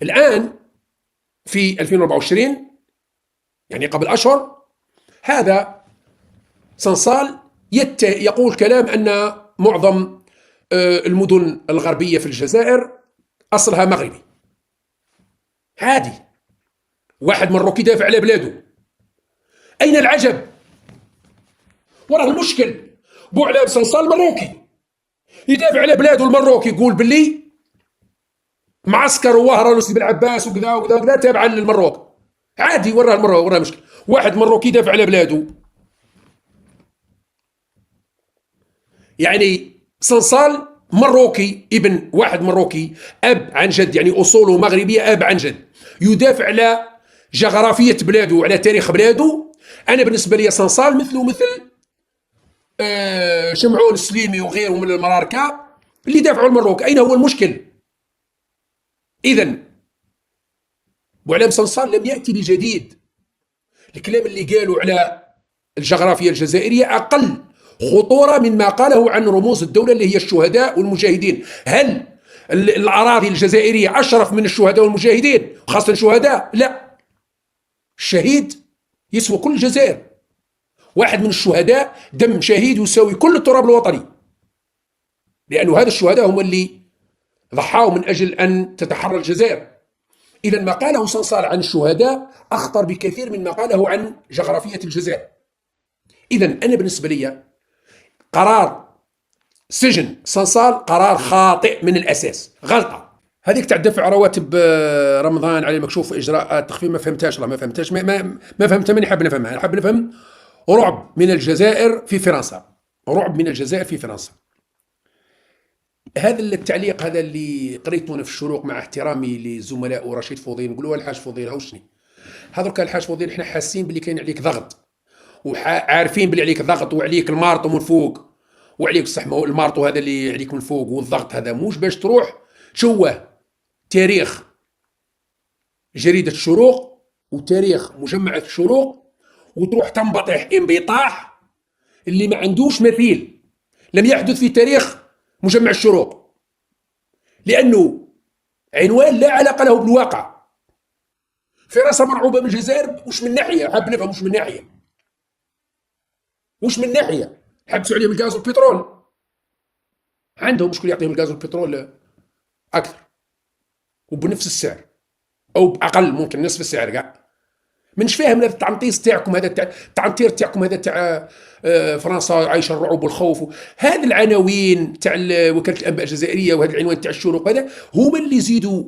الآن في 2024 يعني قبل أشهر هذا صنصال يقول كلام أن معظم المدن الغربية في الجزائر أصلها مغربي. عادي، واحد مروكي يدافع على بلاده، أين العجب؟ وراه المشكل بوعلام صنصال مروكي يدافع على بلاده المروكي، يقول باللي معسكر ووهران وسيد بن عباس وكذا وكذا وكذا تابعا للمروك. عادي، وراه المروك، وراه مشكل. واحد مروكي يدافع على بلاده، يعني صنصال مروكي، ابن واحد مروكي، اب عن جد، يعني اصوله مغربيه اب عن جد، يدافع على جغرافيه بلاده وعلى تاريخ بلاده. انا بالنسبه لي صنصال مثله مثل شمعون السليمي وغيره من المراركه اللي دافعوا المروك. اين هو المشكل؟ اذا بوعلام صنصال لم ياتي بجديد. الكلام اللي قالوا على الجغرافيا الجزائريه اقل خطوره مما قاله عن رموز الدوله اللي هي الشهداء والمجاهدين. هل الاراضي الجزائريه اشرف من الشهداء والمجاهدين، خاصه الشهداء؟ لا، الشهيد يسوى كل الجزائر. واحد من الشهداء دم شهيد يساوي كل التراب الوطني، لأنه هذا الشهداء هم اللي ضحوا من أجل أن تتحرر الجزائر. إذا ما قاله صنصال عن الشهداء أخطر بكثير من ما قاله عن جغرافية الجزائر. إذا أنا بالنسبة لي قرار سجن صنصال قرار خاطئ من الأساس، غلطة. هذيك تاع دفع رواتب رمضان على المكشوف إجراءات تخفيف ما فهمتهاش، ما فهمتهاش، ما فهمتها. من حاب نفهمها؟ حاب نفهم رعب من الجزائر في فرنسا، رعب من الجزائر في فرنسا. هذا التعليق هذا اللي قريته انا في الشروق، مع احترامي لزملاء ورشيد فوضين، نقولوا الحاج فوضين هاوشني هذوك الحاج فوضين، احنا حاسين باللي كاين عليك ضغط، وعارفين باللي عليك ضغط وعليك المارطو من فوق، وعليك صح المارطو هذا اللي عليك من فوق، والضغط هذا موش باش تروح تشوه تاريخ جريدة الشروق وتاريخ مجمعة الشروق وتروح تنبطح انبطاح اللي ما عندوش مثيل، لم يحدث في تاريخ مجمع الشروق، لأنه عنوان لا علاقة له بالواقع. فرنسا مرعوبة من الجزائر، وش من ناحية؟ حاب نفهم وش من ناحية؟ وش من ناحية؟ حبسوا عليهم الغاز والبترول، عندهم مشكلة يعطيهم الغاز والبترول أكثر وبنفس السعر أو بأقل، ممكن نصف السعر كاع. منش فاهم هذا التعنطيس تاعكم، هذا التعنطير تاعكم، هذا تاع فرنسا عايشه الرعب والخوف. هذه العناوين تاع وكاله الانباء الجزائريه وهذا العنوان تاع الشروق هذا هما اللي يزيدوا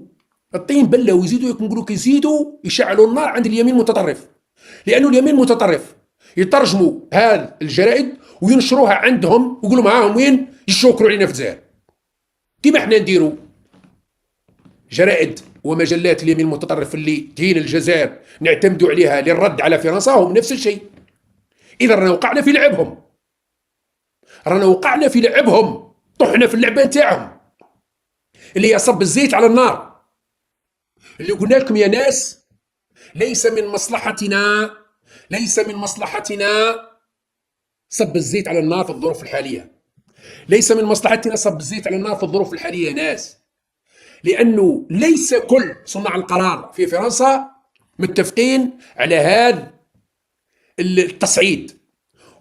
الطين بله، ويزيدوا نقولوا يزيدوا يشعلوا النار عند اليمين المتطرف، لانه اليمين المتطرف يترجموا هذه الجرائد وينشروها عندهم ويقولوا معاهم وين يشكروا علينا في الجزائر، كيما احنا نديروا جرائد ومجلات اليمين المتطرف اللي تهين الجزائر نعتمدوا عليها للرد على فرنسا، هم نفس الشيء. إذا رانا وقعنا في لعبهم، رانا وقعنا في لعبهم، طحنا في اللعبة نتاعهم اللي هي صب الزيت على النار، اللي قلنا لكم يا ناس ليس من مصلحتنا، ليس من مصلحتنا صب الزيت على النار في الظروف الحالية، ليس من مصلحتنا صب الزيت على النار في الظروف الحالية يا ناس، لأنه ليس كل صناع القرار في فرنسا متفقين على هذا التصعيد،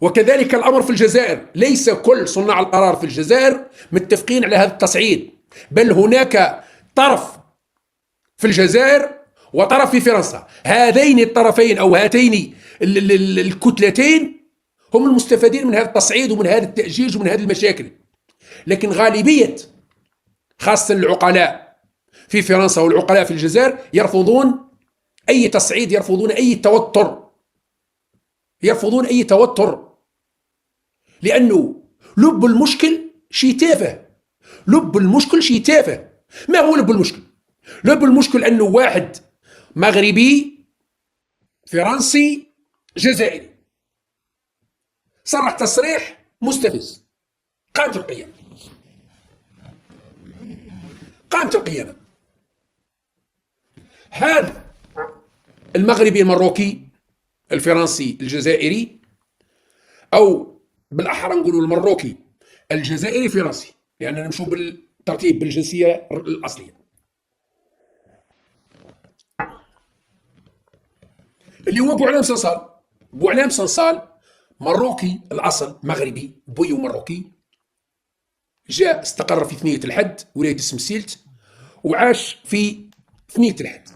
وكذلك الأمر في الجزائر، ليس كل صناع القرار في الجزائر متفقين على هذا التصعيد، بل هناك طرف في الجزائر وطرف في فرنسا. هذين الطرفين أو هاتين الكتلتين هم المستفيدين من هذا التصعيد ومن هذا التأجيج ومن هذه المشاكل. لكن غالبية خاصة العقلاء في فرنسا والعقلاء في الجزائر يرفضون أي تصعيد، يرفضون أي توتر، يرفضون أي توتر، لأنه لب المشكل شيء تافه، لب المشكل شيء تافه. ما هو لب المشكل؟ لب المشكل أنه واحد مغربي فرنسي جزائري صرح تصريح مستفز، قامت القيامة، قامت القيامة. هذا المغربي المروكي الفرنسي الجزائري، أو بالأحرى نقولوا المروكي الجزائري فرنسي، لأننا نمشوا بالترتيب بالجنسية الأصلية. اللي هو بوعلام صنصال. بوعلام صنصال مروكي الأصل، مغربي بويو مروكي، جاء استقر في ثنية الحد ولاية السمسيلت وعاش في ثنية الحد.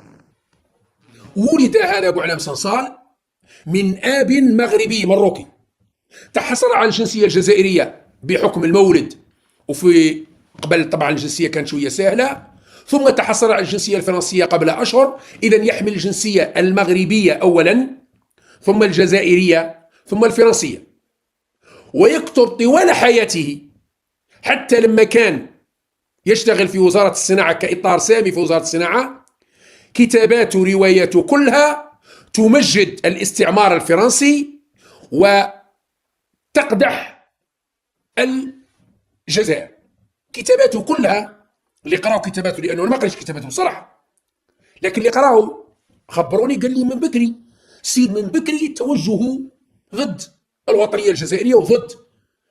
ولد هذا بوعلام صنصال من آب مغربي مروكي، تحصل على الجنسية الجزائرية بحكم المولد، وفي قبل طبعا الجنسية كانت شوية سهلة، ثم تحصل على الجنسية الفرنسية قبل أشهر. إذا يحمل الجنسية المغربية أولا، ثم الجزائرية، ثم الفرنسية. ويكتب طوال حياته حتى لما كان يشتغل في وزارة الصناعة كإطار سامي في وزارة الصناعة، كتاباته رواياته كلها تمجد الاستعمار الفرنسي وتقدح الجزائر. كتاباته كلها، اللي قراوا كتاباته، لأنه ما قريتش كتاباته بصراحة، لكن اللي قراوا خبروني قال لي من بكري سير من بكري توجهه ضد الوطنية الجزائرية وضد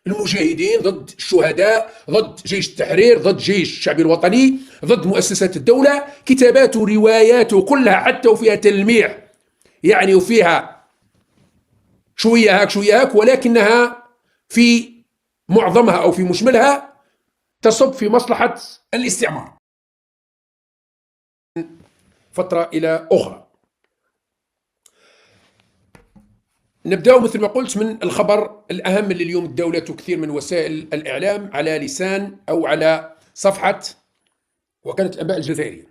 المجاهدين، ضد الشهداء، ضد جيش التحرير، ضد جيش الشعبي الوطني، ضد مؤسسات الدولة. كتاباته رواياته كلها حتى وفيها تلميح يعني، وفيها شوية هاك شوية هاك، ولكنها في معظمها أو في مجملها تصب في مصلحة الاستعمار فترة إلى أخرى. نبدأ مثل ما قلت من الخبر الأهم اللي اليوم الدولة كثير من وسائل الإعلام على لسان أو على صفحة وكالة الأنباء الجزائرية.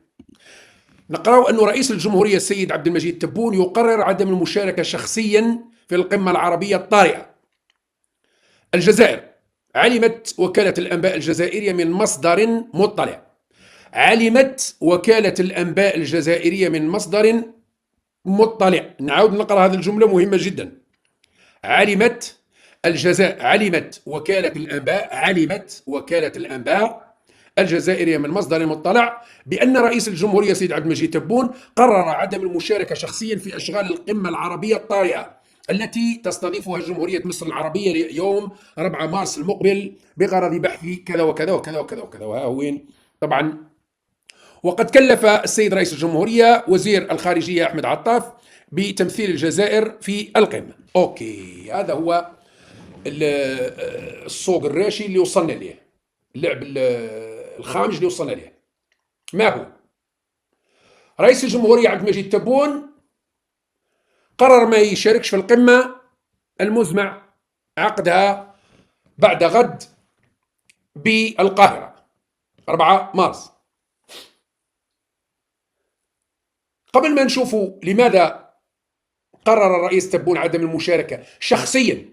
نقرأ أن رئيس الجمهورية السيد عبد المجيد تبون يقرر عدم المشاركة شخصيا في القمة العربية الطارئة. الجزائر: علمت وكالة الأنباء الجزائرية من مصدر مطلع. علمت وكالة الأنباء الجزائرية من مصدر مطلع. نعود نقرأ هذه الجملة مهمة جدا. علمت وكالة الأنباء الجزائرية من مصدر مطلع بأن رئيس الجمهورية سيد عبد المجيد تبون قرر عدم المشاركة شخصيا في أشغال القمة العربية الطارئة التي تستضيفها جمهورية مصر العربية يوم 4 مارس المقبل بغرض بحث كذا وكذا وكذا وكذا وكذا. وها وين طبعا. وقد كلف السيد رئيس الجمهورية وزير الخارجية أحمد عطاف بتمثيل الجزائر في القمة. أوكي، هذا هو الصوغ الراشي اللي وصلنا ليه، اللعب الخامج اللي وصلنا ليه. ما هو؟ رئيس الجمهورية عبد المجيد تبون قرر ما يشاركش في القمة المزمع عقدها بعد غد بالقاهرة 4 مارس. قبل ما نشوفوا لماذا قرر الرئيس تبون عدم المشاركة شخصيا،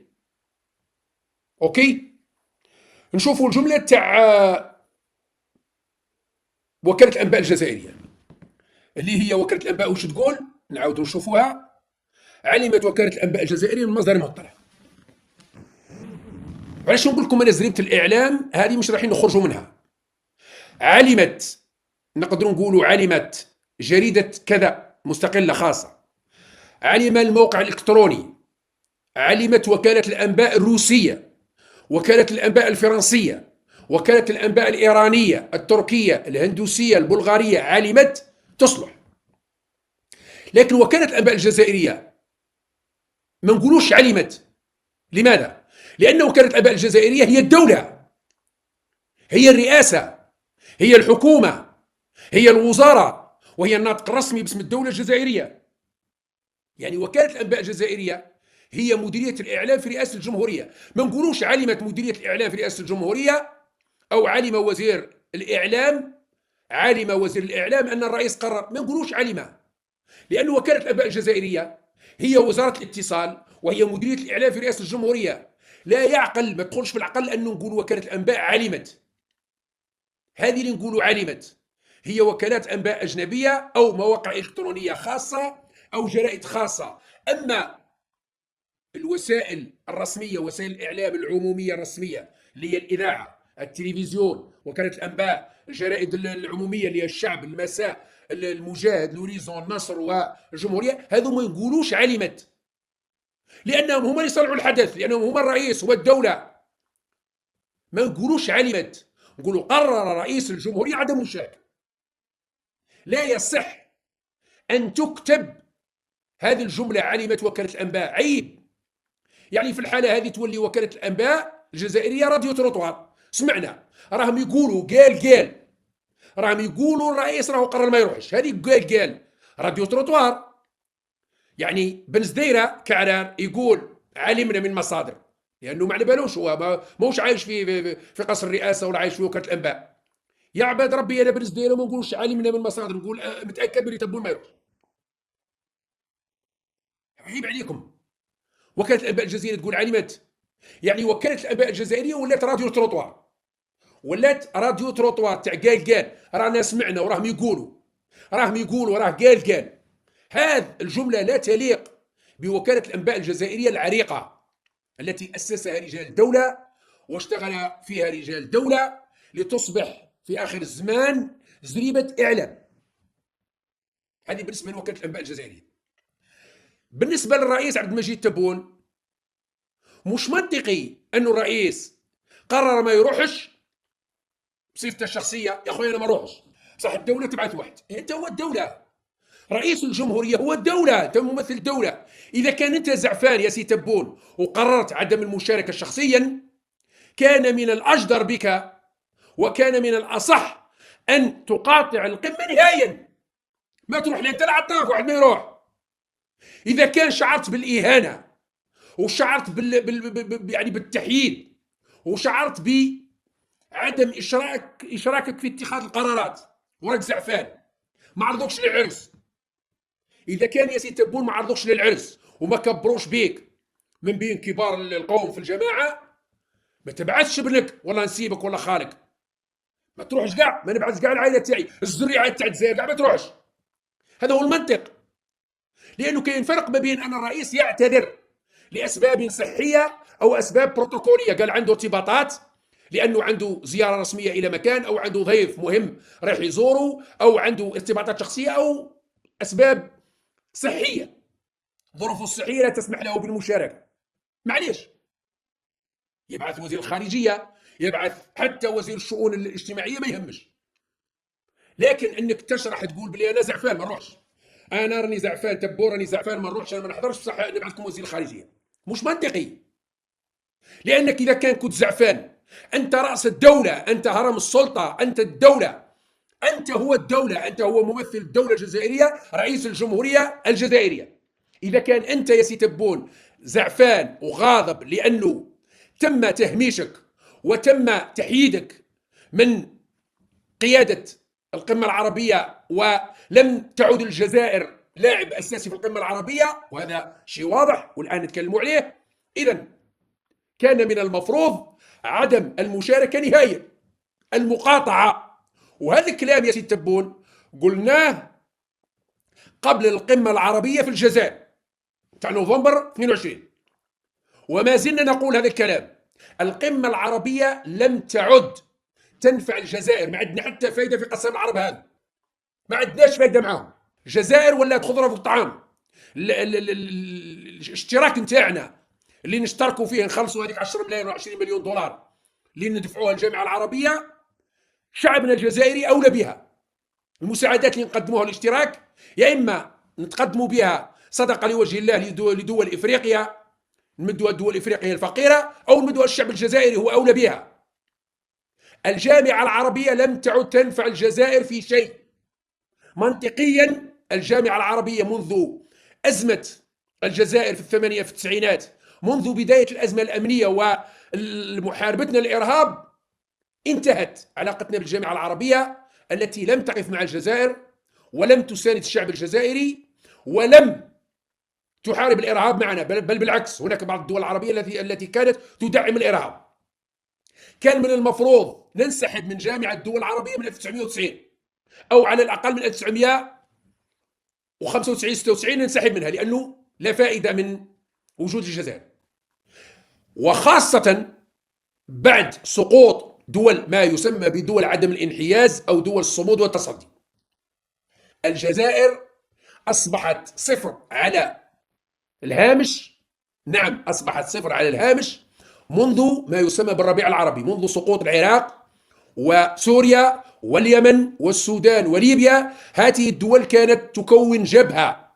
اوكي، نشوفوا الجملة تاع وكالة الأنباء الجزائرية اللي هي وكالة الأنباء وش تقول. نعاود نشوفوها. علمت وكالة الأنباء الجزائرية من مصدر مطلع. علاش نقول لكم أنا زريبة الإعلام هذه مش رايحين نخرجوا منها. علمت، نقدروا نقولوا علمت جريدة كذا مستقلة خاصة، علم الموقع الإلكتروني، علمت وكالة الأنباء الروسية، وكالة الأنباء الفرنسية، وكالة الأنباء الإيرانية، التركية، الهندوسية، البلغارية، علمت تصلح. لكن وكالة الأنباء الجزائرية ما نقولوش علمت. لماذا؟ لأن وكالة الأنباء الجزائرية هي الدولة، هي الرئاسة، هي الحكومة، هي الوزارة، وهي الناطق الرسمي باسم الدولة الجزائرية. يعني وكالة الأنباء الجزائرية هي مديرية الإعلام في رئاسة الجمهورية. ما نقولوش علمت مديرية الإعلام في رئاسة الجمهورية أو علم وزير الإعلام أن الرئيس قرر. ما نقولوش علم، لأن وكالة الأنباء الجزائرية هي وزارة الاتصال وهي مديرية الإعلام في رئاسة الجمهورية. لا يعقل، ما تدخلش في العقل أن نقول وكالة الأنباء علمت. هذه اللي نقولوا علمت هي وكالات أنباء أجنبية أو مواقع إلكترونية خاصة أو جرائد خاصة. أما الوسائل الرسمية، وسائل الإعلام العمومية الرسمية اللي هي الإذاعة، التلفزيون، وكالة الأنباء، الجرائد العمومية اللي هي الشعب، المساء، المجاهد، لوريزون، النصر والجمهورية، هذو ما يقولوش علمت، لأنهم هم اللي صنعوا الحدث، لأنهم هم الرئيس والدولة. ما نقولوش علمت، نقولوا قرر رئيس الجمهورية عدم المشاركة. لا يصح أن تكتب هذه الجملة علمت وكالة الأنباء عيب. يعني في الحالة هذه تولي وكالة الأنباء الجزائرية راديو تروطوار. سمعنا راهم يقولوا قال راهم يقولوا الرئيس راهو قرر ما يروحش، هذه قال راديو تروطوار. يعني بن زديرة كعرار يقول علمنا من مصادر، لأنه ما على بالوش، هو موش عايش في قصر الرئاسة ولا عايش في وكالة الأنباء. يا عباد ربي أنا بن زديرة ما نقولش علمنا من مصادر، نقول متأكد من تبون ما يروح. عيب عليكم. وكالة الأنباء الجزائرية تقول علمت، يعني وكالة الأنباء الجزائرية ولات راديو تروطوار، ولات راديو تروطوار تاع قال رانا سمعنا وراهم يقولوا راه قال. هذه الجملة لا تليق بوكالة الأنباء الجزائرية العريقة التي أسسها رجال الدولة واشتغل فيها رجال الدولة لتصبح في آخر الزمان زريبة إعلام. هذه بالنسبة لوكالة الأنباء الجزائرية. بالنسبة للرئيس عبد المجيد تبون، مش منطقي أنه الرئيس قرر ما يروحش بصفته الشخصية. يا أخوي أنا ما أروحش، صح الدولة تبعث واحد، أنت هو الدولة، رئيس الجمهورية هو الدولة، أنت ممثل الدولة. إذا كان أنت زعفان يا سي تبون وقررت عدم المشاركة شخصيا، كان من الأجدر بك وكان من الأصح أن تقاطع القمة نهائيا، ما تروح لأنت لا عطاك واحد ما يروح. إذا كان شعرت بالإهانة وشعرت يعني بالتحييد وشعرت بعدم إشراكك في اتخاذ القرارات وراك زعفان، ما عرضوكش للعرس. إذا كان يا سي تبون ما عرضوكش للعرس وما كبروش بيك من بين كبار القوم في الجماعة، ما تبعثش ابنك والله نسيبك ولا خالك، ما تروحش كاع، ما نبعث كاع العائلة تاعي الزريعة تاع الجزائر كاع ما تروحش. هذا هو المنطق. لأنه كاين فرق ما بين أن الرئيس يعتذر لأسباب صحية أو أسباب بروتوكولية، قال عنده ارتباطات لأنه عنده زيارة رسمية إلى مكان أو عنده ضيف مهم رايح يزوره أو عنده ارتباطات شخصية أو أسباب صحية، ظروفه الصحية لا تسمح له بالمشاركة. معليش، يبعث وزير الخارجية، يبعث حتى وزير الشؤون الاجتماعية، ما يهمش. لكن انك تشرح تقول بلي انا زعفان ما نروحش، انا راني زعفان تبو راني زعفان ما نروحش، انا ما نحضرش، بصح نبعثكم وزير الخارجية، مش منطقي. لانك اذا كان كنت زعفان، انت راس الدولة، انت هرم السلطة، انت الدولة، انت هو الدولة، انت هو ممثل الدولة الجزائرية، رئيس الجمهورية الجزائرية. اذا كان انت يا سي تبون زعفان وغاضب لانه تم تهميشك وتم تحييدك من قيادة القمة العربية ولم تعد الجزائر لاعب أساسي في القمة العربية، وهذا شيء واضح والآن نتكلم عليه، إذن كان من المفروض عدم المشاركة نهائيا، المقاطعة. وهذا الكلام يا سيد تبون قلناه قبل القمة العربية في الجزائر تاع نوفمبر 22، وما زلنا نقول هذا الكلام. القمة العربية لم تعد تنفع الجزائر، ما عندنا حتى فايدة في قسم العرب هذا، ما عندناش فايدة معاهم. الجزائر ولات خضرة في الطعام. الاشتراك نتاعنا اللي نشتركوا فيه نخلصوا هذيك 10 ملايين و 20 مليون دولار اللي ندفعوها الجامعة العربية، شعبنا الجزائري أولى بها. المساعدات اللي نقدموها الاشتراك يا إما نتقدموا بها صدقة لوجه الله لدول إفريقيا، نمدوها الدول الإفريقية الفقيرة، أو نمدوها الشعب الجزائري هو أولى بها. الجامعة العربية لم تعد تنفع الجزائر في شيء. منطقيا الجامعة العربية منذ أزمة الجزائر في التسعينات، منذ بداية الأزمة الأمنية ومحاربتنا الإرهاب، انتهت علاقتنا بالجامعة العربية التي لم تقف مع الجزائر ولم تساند الشعب الجزائري ولم تحارب الإرهاب معنا، بل بالعكس، هناك بعض الدول العربية التي كانت تدعم الإرهاب. كان من المفروض ننسحب من جامعة الدول العربية من 1990 أو على الأقل من 1995 96 ننسحب منها، لأنه لا فائدة من وجود الجزائر، وخاصة بعد سقوط دول ما يسمى بدول عدم الانحياز أو دول الصمود والتصدي. الجزائر أصبحت صفر على الهامش، نعم أصبحت صفر على الهامش منذ ما يسمى بالربيع العربي، منذ سقوط العراق وسوريا واليمن والسودان وليبيا. هذه الدول كانت تكون جبهة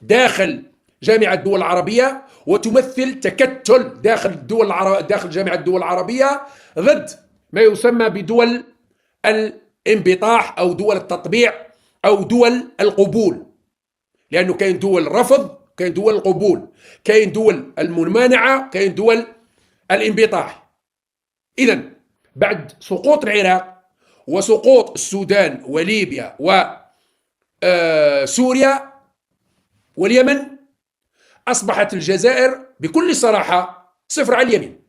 داخل جامعة الدول العربية، وتمثل تكتل داخل جامعة الدول العربية ضد ما يسمى بدول الانبطاح أو دول التطبيع أو دول القبول، لأنه كاين دول الرفض، كاين دول القبول، كاين دول الممانعة، كاين دول الانبطاح. إذن بعد سقوط العراق وسقوط السودان وليبيا وسوريا واليمن، أصبحت الجزائر بكل صراحة صفر على اليمين،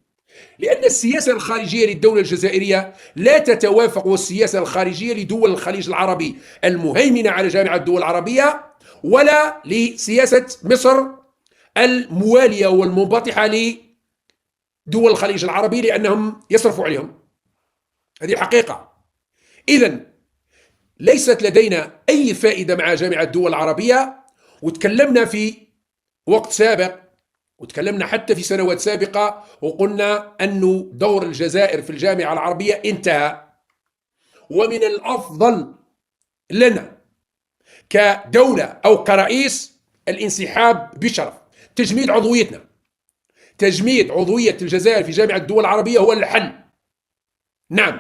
لأن السياسة الخارجية للدولة الجزائرية لا تتوافق والسياسة الخارجية لدول الخليج العربي المهيمنة على جامعة الدول العربية، ولا لسياسة مصر الموالية والمنبطحة لدول الخليج العربي لأنهم يصرفوا عليهم. هذه حقيقة. إذن ليست لدينا أي فائدة مع جامعة الدول العربية. وتكلمنا في وقت سابق، وتكلمنا حتى في سنوات سابقة، وقلنا أن دور الجزائر في الجامعة العربية انتهى، ومن الأفضل لنا كدولة أو كرئيس الانسحاب بشرف، تجميد عضويتنا. تجميد عضوية الجزائر في جامعة الدول العربية هو الحل. نعم،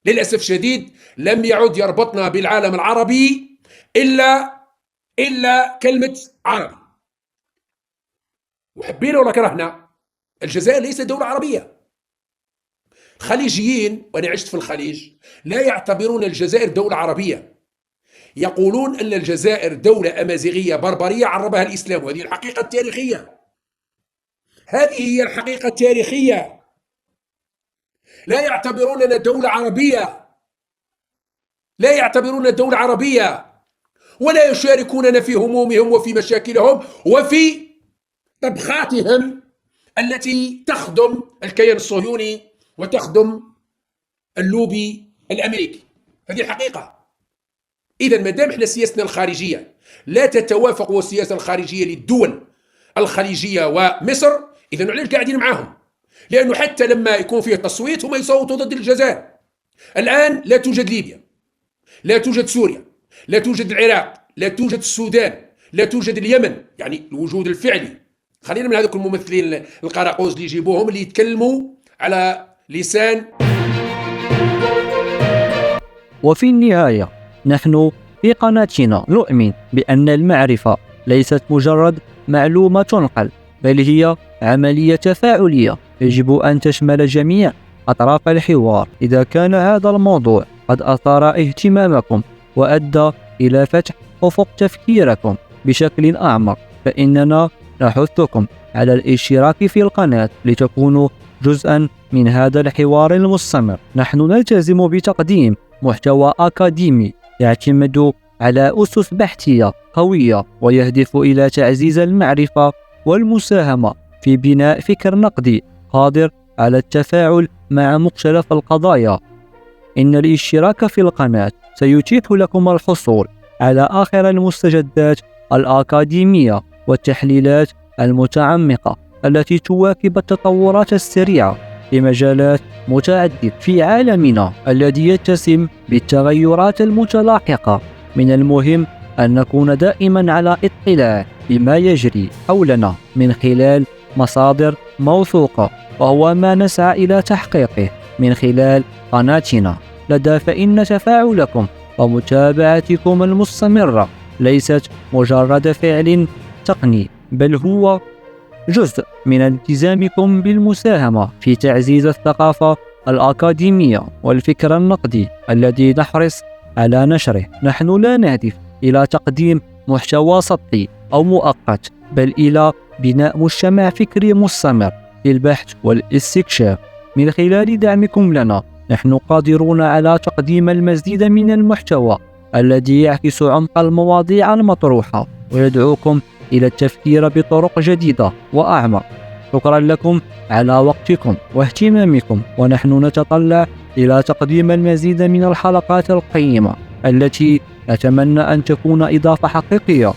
للأسف الشديد لم يعد يربطنا بالعالم العربي إلا كلمة عربي، وحبينا ولا كرهنا الجزائر ليست دولة عربية. الخليجيين، وأنا عشت في الخليج، لا يعتبرون الجزائر دولة عربية، يقولون أن الجزائر دولة أمازيغية بربرية عربها الإسلام، وهذه الحقيقة التاريخية. هذه هي الحقيقة التاريخية. لا يعتبروننا دولة عربية، لا يعتبرون دولة عربية، ولا يشاركوننا في همومهم وفي مشاكلهم وفي طبخاتهم التي تخدم الكيان الصهيوني وتخدم اللوبي الأمريكي. هذه الحقيقة. إذن ما دام احنا سياستنا الخارجية لا تتوافق والسياسة الخارجية للدول الخليجية ومصر، إذن علاش قاعدين معاهم؟ لأنه حتى لما يكون فيه تصويت هم يصوتوا ضد الجزائر. الآن لا توجد ليبيا، لا توجد سوريا، لا توجد العراق، لا توجد السودان، لا توجد اليمن، يعني الوجود الفعلي. خلينا من هذوك الممثلين القراقوز اللي يجيبوهم اللي يتكلموا على لسان. وفي النهاية نحن في قناتنا نؤمن بأن المعرفة ليست مجرد معلومة تنقل، بل هي عملية تفاعلية يجب أن تشمل جميع أطراف الحوار. إذا كان هذا الموضوع قد أثار اهتمامكم وأدى إلى فتح أفق تفكيركم بشكل أعمق، فإننا نحثكم على الاشتراك في القناة لتكونوا جزءا من هذا الحوار المستمر. نحن نلتزم بتقديم محتوى أكاديمي يعتمد على أسس بحثية قوية ويهدف إلى تعزيز المعرفة والمساهمة في بناء فكر نقدي قادر على التفاعل مع مختلف القضايا. إن الاشتراك في القناة سيتيح لكم الحصول على آخر المستجدات الأكاديمية والتحليلات المتعمقة التي تواكب التطورات السريعة في مجالات متعددة في عالمنا الذي يتسم بالتغيرات المتلاحقة. من المهم أن نكون دائما على اطلاع بما يجري حولنا من خلال مصادر موثوقة، وهو ما نسعى إلى تحقيقه من خلال قناتنا. لذا فإن تفاعلكم ومتابعتكم المستمرة ليست مجرد فعل تقني، بل هو جزء من التزامكم بالمساهمة في تعزيز الثقافة الأكاديمية والفكر النقدي الذي نحرص على نشره. نحن لا نهدف إلى تقديم محتوى سطحي أو مؤقت، بل إلى بناء مجتمع فكري مستمر للبحث والاستكشاف. من خلال دعمكم لنا نحن قادرون على تقديم المزيد من المحتوى الذي يعكس عمق المواضيع المطروحة ويدعوكم إلى التفكير بطرق جديدة وأعمق. شكرا لكم على وقتكم واهتمامكم، ونحن نتطلع إلى تقديم المزيد من الحلقات القيمة التي أتمنى أن تكون إضافة حقيقية